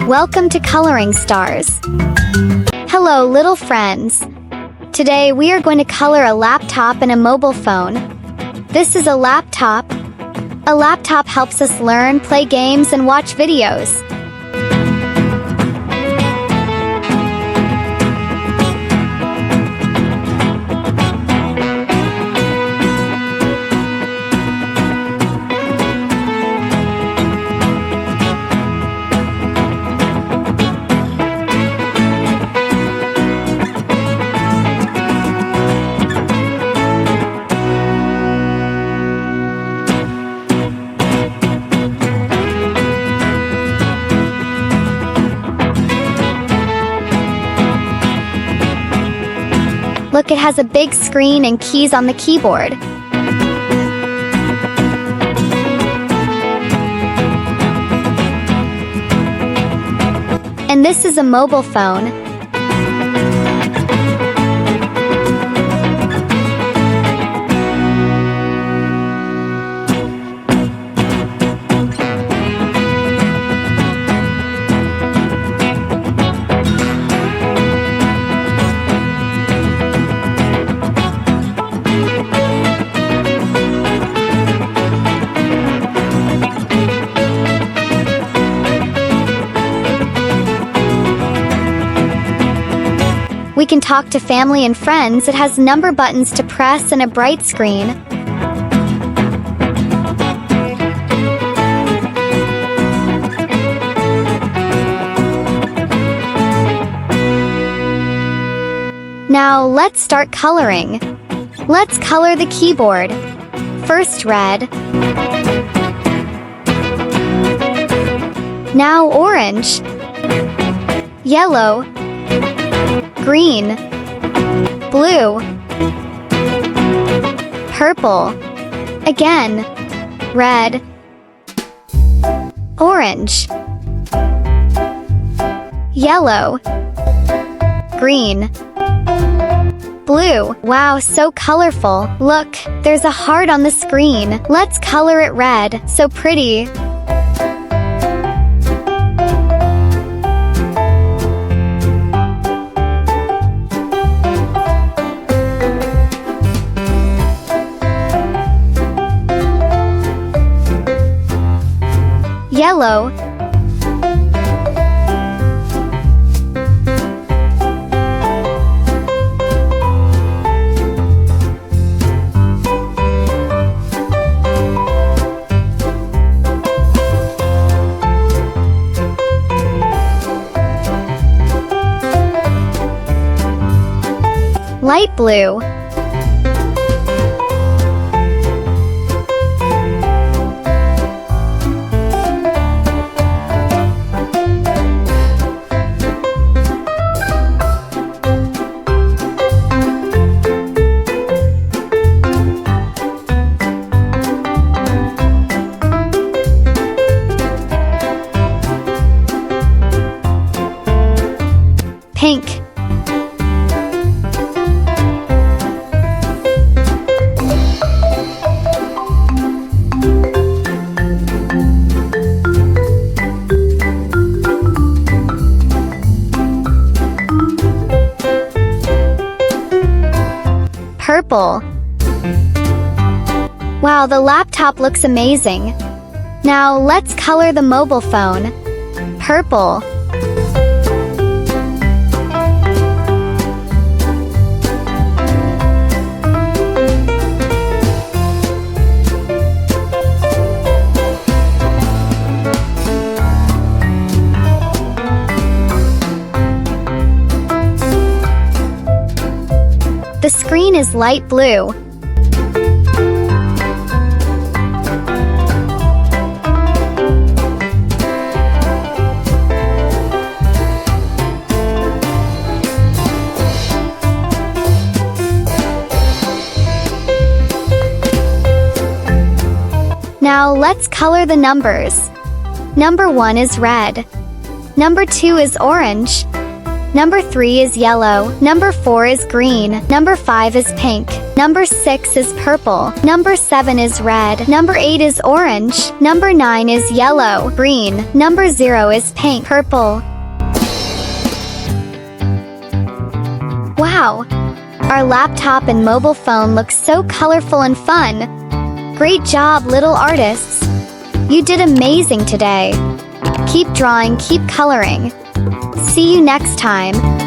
Welcome to Coloring Stars. Hello, little friends. Today we are going to color a laptop and a mobile phone. This is a laptop. A laptop helps us learn, play games, and watch videos. Look, it has a big screen and keys on the keyboard. And this is a mobile phone. We can talk to family and friends. It has number buttons to press and a bright screen. Now let's start coloring. Let's color the keyboard. First red. Now orange. Yellow. Green, blue, purple, again, red, orange, yellow, green, blue. Wow, so colorful. Look, there's a heart on the screen. Let's color it red. So pretty. Yellow, light blue, pink, purple. Wow, the laptop looks amazing. Now let's color the mobile phone. Purple. The screen is light blue. Now let's color the numbers. Number 1 is red. Number 2 is orange. Number 3 is yellow. Number 4 is green. Number 5 is pink. Number 6 is purple. Number 7 is red. Number 8 is orange. Number 9 is yellow, green. Number 0 is pink, purple. Wow! Our laptop and mobile phone looks so colorful and fun. Great job, little artists! You did amazing today. Keep drawing, keep coloring. See you next time.